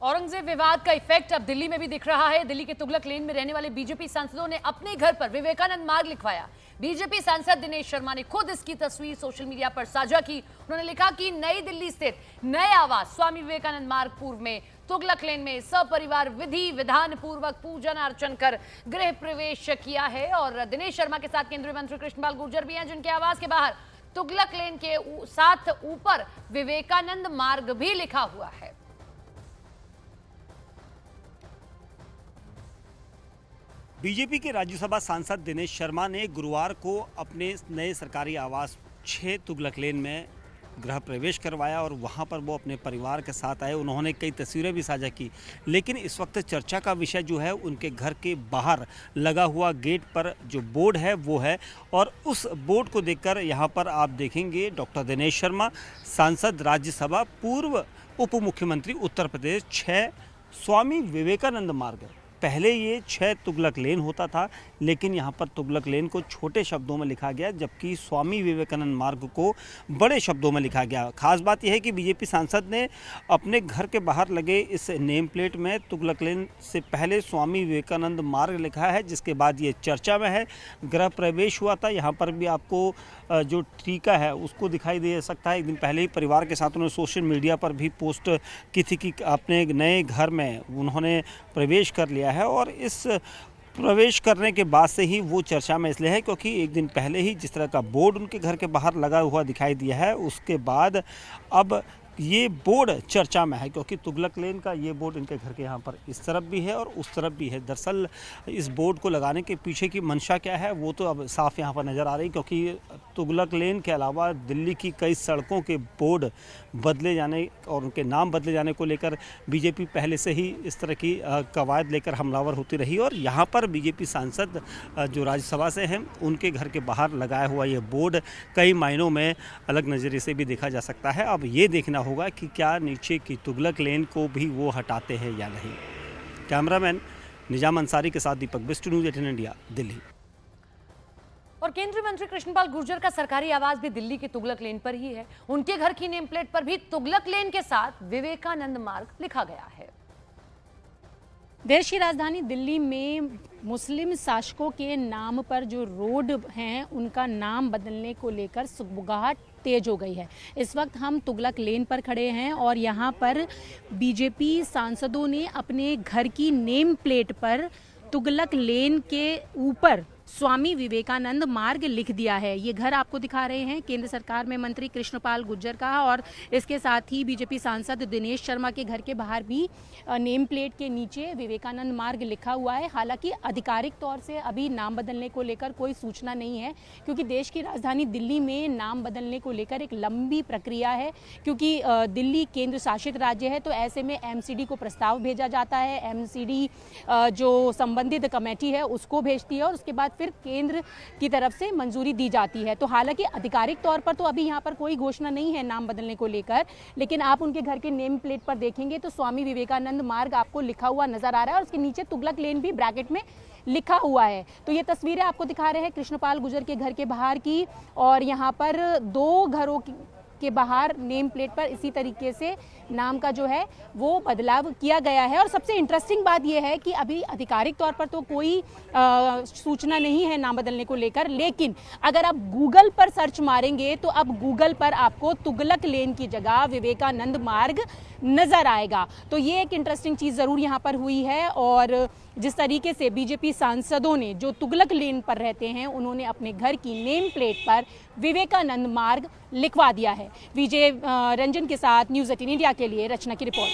औरंगजेब विवाद का इफेक्ट अब दिल्ली में भी दिख रहा है। दिल्ली के तुगलक लेन में रहने वाले बीजेपी सांसदों ने अपने घर पर विवेकानंद मार्ग लिखवाया। बीजेपी सांसद दिनेश शर्मा ने खुद इसकी तस्वीर सोशल मीडिया पर साझा की। उन्होंने लिखा कि नई दिल्ली स्थित नए आवास स्वामी विवेकानंद मार्ग पूर्व में तुगलक लेन में सपरिवार विधि विधान पूर्वक पूजन अर्चन कर गृह प्रवेश किया है। और दिनेश शर्मा के साथ केंद्रीय मंत्री कृष्णपाल गुर्जर भी हैं, जिनके आवास के बाहर तुगलक लेन के साथ ऊपर विवेकानंद मार्ग भी लिखा हुआ है। बीजेपी के राज्यसभा सांसद दिनेश शर्मा ने गुरुवार को अपने नए सरकारी आवास 6 तुगलक लेन में गृह प्रवेश करवाया और वहां पर वो अपने परिवार के साथ आए। उन्होंने कई तस्वीरें भी साझा की, लेकिन इस वक्त चर्चा का विषय जो है उनके घर के बाहर लगा हुआ गेट पर जो बोर्ड है वो है। और उस बोर्ड को देखकर यहाँ पर आप देखेंगे डॉक्टर दिनेश शर्मा, सांसद राज्यसभा, पूर्व उप मुख्यमंत्री उत्तर प्रदेश, 6 स्वामी विवेकानंद मार्ग। पहले ये 6 तुगलक लेन होता था, लेकिन यहाँ पर तुगलक लेन को छोटे शब्दों में लिखा गया, जबकि स्वामी विवेकानंद मार्ग को बड़े शब्दों में लिखा गया। खास बात यह है कि बीजेपी सांसद ने अपने घर के बाहर लगे इस नेम प्लेट में तुगलक लेन से पहले स्वामी विवेकानंद मार्ग लिखा है, जिसके बाद ये चर्चा में है। गृह प्रवेश हुआ था, यहाँ पर भी आपको जो टीका है उसको दिखाई दे सकता है। एक दिन पहले ही परिवार के साथ उन्होंने सोशल मीडिया पर भी पोस्ट की थी कि अपने नए घर में उन्होंने प्रवेश कर लिया है। और इस प्रवेश करने के बाद से ही वो चर्चा में इसलिए है क्योंकि एक दिन पहले ही जिस तरह का बोर्ड उनके घर के बाहर लगा हुआ दिखाई दिया है, उसके बाद अब ये बोर्ड चर्चा में है, क्योंकि तुगलक लेन का ये बोर्ड इनके घर के यहाँ पर इस तरफ भी है और उस तरफ भी है। दरअसल इस बोर्ड को लगाने के पीछे की मंशा क्या है वो तो अब साफ यहाँ पर नज़र आ रही, क्योंकि तुगलक लेन के अलावा दिल्ली की कई सड़कों के बोर्ड बदले जाने और उनके नाम बदले जाने को लेकर बीजेपी पहले से ही इस तरह की कवायद लेकर हमलावर होती रही। और यहाँ पर बीजेपी सांसद जो राज्यसभा से हैं उनके घर के बाहर लगाया हुआ ये बोर्ड कई मायनों में अलग नज़रिए से भी देखा जा सकता है। अब ये देखना होगा कि क्या नीचे की तुगलक लेन को भी वो हटाते हैं या नहीं। कैमरामैन निजाम अंसारी के साथ दीपक बिस्ट, न्यूज़ 18 इंडिया, दिल्ली। और केंद्रीय मंत्री कृष्णपाल गुर्जर का सरकारी आवास भी दिल्ली के तुगलक लेन पर ही है। उनके घर की नेम प्लेट पर भी तुगलक लेन के साथ विवेकानंद मार्ग लिखा गया है। देश की राजधानी दिल्ली में मुस्लिम शासकों के नाम पर जो रोड हैं उनका नाम बदलने को लेकर सुगबुगाहट तेज हो गई है। इस वक्त हम तुगलक लेन पर खड़े हैं और यहाँ पर बीजेपी सांसदों ने अपने घर की नेम प्लेट पर तुगलक लेन के ऊपर स्वामी विवेकानंद मार्ग लिख दिया है। ये घर आपको दिखा रहे हैं केंद्र सरकार में मंत्री कृष्णपाल गुर्जर का, और इसके साथ ही बीजेपी सांसद दिनेश शर्मा के घर के बाहर भी नेम प्लेट के नीचे विवेकानंद मार्ग लिखा हुआ है। हालांकि आधिकारिक तौर से अभी नाम बदलने को लेकर कोई सूचना नहीं है, क्योंकि देश की राजधानी दिल्ली में नाम बदलने को लेकर एक लंबी प्रक्रिया है, क्योंकि दिल्ली केंद्र शासित राज्य है, तो ऐसे में एमसीडी को प्रस्ताव भेजा जाता है। एमसीडी जो संबंधित कमेटी है उसको भेजती है और उसके बाद फिर केंद्र की तरफ से मंजूरी दी जाती है। तो हालांकि आधिकारिक तौर पर तो अभी यहाँ पर कोई घोषणा नहीं है नाम बदलने को लेकर, लेकिन आप उनके घर के नेम प्लेट पर देखेंगे तो स्वामी विवेकानंद मार्ग आपको लिखा हुआ नजर आ रहा है और उसके नीचे तुगलक लेन भी ब्रैकेट में लिखा हुआ है। तो ये तस्वीरें आपको दिखा रहे हैं कृष्णपाल गुर्जर के घर के बाहर की, और यहाँ पर 2 घरों के बाहर नेम प्लेट पर इसी तरीके से नाम का जो है वो बदलाव किया गया है। और सबसे इंटरेस्टिंग बात यह है कि अभी आधिकारिक तौर पर तो कोई सूचना नहीं है नाम बदलने को लेकर, लेकिन अगर आप गूगल पर सर्च मारेंगे तो अब गूगल पर आपको तुगलक लेन की जगह विवेकानंद मार्ग नजर आएगा। तो ये एक इंटरेस्टिंग चीज़ ज़रूर यहाँ पर हुई है। और जिस तरीके से बीजेपी सांसदों ने जो तुगलक लेन पर रहते हैं उन्होंने अपने घर की नेम प्लेट पर विवेकानंद मार्ग लिखवा दिया है। विजय रंजन के साथ न्यूज़ 18 इंडिया के लिए रचना की रिपोर्ट।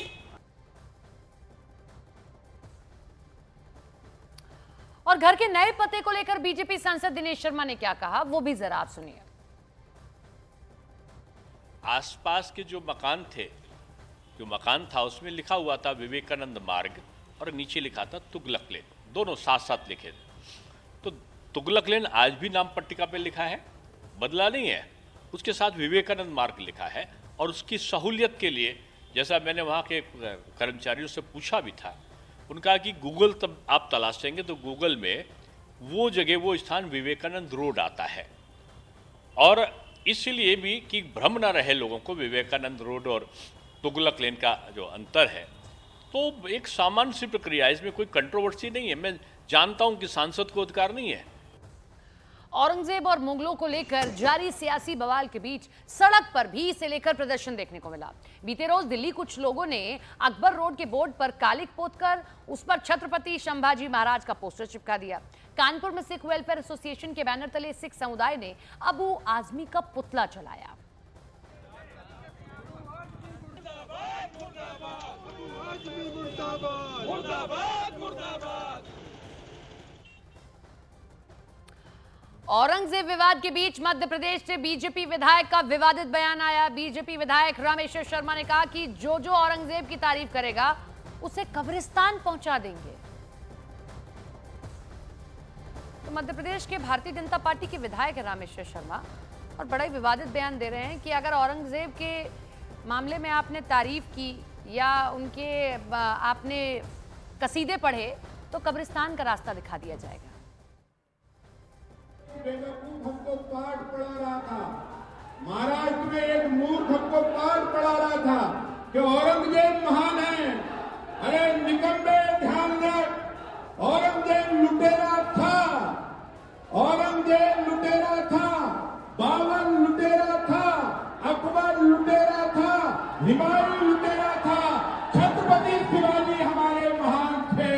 और घर के नए पते को लेकर बीजेपी सांसद दिनेश शर्मा ने क्या कहा वो भी जरा आप सुनिए। आसपास के जो मकान था उसमें लिखा हुआ था विवेकानंद मार्ग और नीचे लिखा था तुगलक लेन, दोनों साथ साथ लिखे थे। तो तुगलक लेन आज भी नाम पट्टिका पे लिखा है, बदला नहीं है। उसके साथ विवेकानंद मार्ग लिखा है और उसकी सहूलियत के लिए, जैसा मैंने वहाँ के कर्मचारियों से पूछा भी था, उनका कि गूगल तब आप तलाशेंगे तो गूगल में वो जगह, वो स्थान विवेकानंद रोड आता है। और इसलिए भी कि भ्रम ना रहे लोगों को विवेकानंद रोड और तुगलक लेन का जो अंतर है, तो एक सामान्य सी प्रक्रिया है, इसमें कोई कंट्रोवर्सी नहीं है। मैं जानता हूं कि सांसद को अधिकार नहीं है। औरंगजेब और मुगलों को लेकर जारी सियासी बवाल के बीच सड़क पर भी इसे लेकर प्रदर्शन देखने को मिला। बीते रोज दिल्ली कुछ लोगों ने अकबर रोड के बोर्ड पर कालिक पोतकर उस पर छत्रपति संभाजी महाराज का पोस्टर चिपका दिया। कानपुर में सिख वेलफेयर एसोसिएशन के बैनर तले सिख समुदाय ने अबू आजमी का पुतला जलाया। औरंगजेब विवाद के बीच मध्य प्रदेश से बीजेपी विधायक का विवादित बयान आया। बीजेपी विधायक रामेश्वर शर्मा ने कहा कि जो जो औरंगजेब की तारीफ करेगा उसे कब्रिस्तान पहुंचा देंगे। तो मध्य प्रदेश के भारतीय जनता पार्टी के विधायक है रामेश्वर शर्मा और बड़ा ही विवादित बयान दे रहे हैं कि अगर औरंगजेब के मामले में आपने तारीफ की या उनके आपने कसीदे पढ़े तो कब्रिस्तान का रास्ता दिखा दिया जाएगा। बेवकूफ हमको पाठ पढ़ा रहा था, महाराष्ट्र में एक मूर्ख हमको पाठ पढ़ा रहा था कि औरंगजेब महान है। अरे निकम्मे, ध्यान रख, औरंगजेब लुटेरा था, औरंगजेब लुटेरा था, बाबर लुटेरा था, अकबर लुटेरा था, हुमायूं लुटेरा था, छत्रपति शिवाजी हमारे महान थे,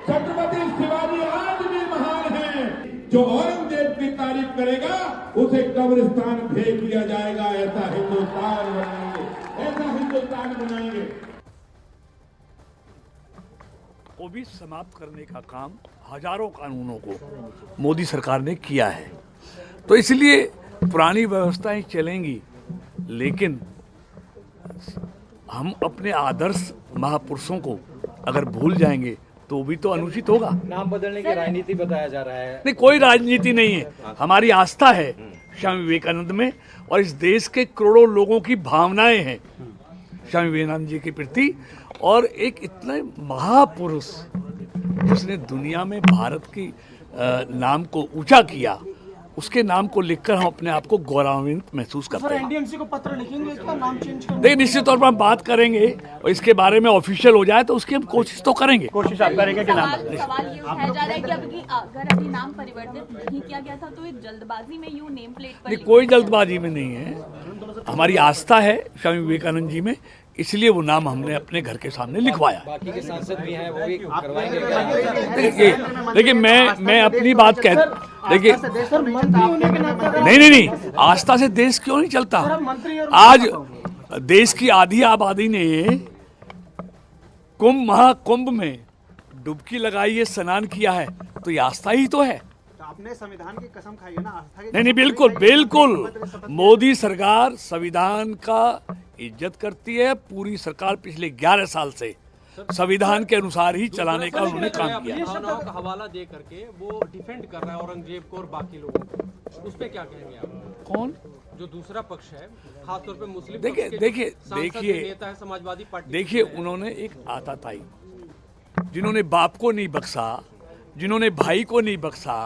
छत्रपति शिवाजी आज भी महान है। जो औरंगजेब की तारीफ करेगा उसे कब्रिस्तान भेज दिया जाएगा। ऐसा हिंदुस्तान बनाएंगे, ऐसा हिंदुस्तान बनाएंगे। वो भी समाप्त करने का काम हजारों कानूनों को मोदी सरकार ने किया है। तो इसलिए पुरानी व्यवस्थाएं चलेंगी, लेकिन हम अपने आदर्श महापुरुषों को अगर भूल जाएंगे तो भी तो अनुचित होगा। नाम बदलने की राजनीति बताया जा रहा है। नहीं, कोई राजनीति नहीं है। हमारी आस्था है स्वामी विवेकानंद में और इस देश के करोड़ों लोगों की भावनाएं हैं स्वामी विवेकानंद जी के प्रति। और एक इतने महापुरुष जिसने दुनिया में भारत की नाम को ऊंचा किया, उसके नाम को लिखकर हम अपने आप को गौरवान्वित महसूस करते हैं। एनडीएमसी को पत्र लिखेंगे इसका नाम चेंज करने? देखिए, निश्चित तौर पर हम बात करेंगे और इसके बारे में ऑफिशियल हो जाए तो उसकी हम कोशिश तो करेंगे। कोशिश आप करेंगे कि नाम सवाल ये उठाया जा रहा है कि अगर अभी नाम परिवर्तित नहीं किया गया था तो ये जल्दबाजी में यूं नेम प्लेट पर नहीं, कोई जल्दबाजी में नहीं है। हमारी आस्था है स्वामी विवेकानंद जी में, इसलिए वो नाम हमने अपने घर के सामने लिखवाया। बाकी के सांसद भी हैं, वो भी करवाएंगे क्या? देखिए मैं अपनी बात कह, देखिए नहीं, आस्था से देश क्यों नहीं चलता। आज देश की आधी आबादी ने महाकुंभ में डुबकी लगाई है, स्नान किया है, तो ये आस्था ही तो है। आपने संविधान की कसम खाई है ना, आस्था की? नहीं, बिल्कुल मोदी सरकार संविधान का इज्जत करती है। पूरी सरकार पिछले 11 साल से संविधान के अनुसार ही चलाने का उन्होंने काम किया। भावनाओं का हवाला दे करके वो डिफेंड कर रहा है औरंगजेब को और बाकी लोगों को, उस पे क्या कहेंगे आप? कौन? जो दूसरा पक्ष है, खासतौर पे मुस्लिम देखिए नेता है समाजवादी पार्टी। देखिए, उन्होंने एक आताताई, जिन्होंने बाप को नहीं बख्शा, जिन्होंने भाई को नहीं बख्शा,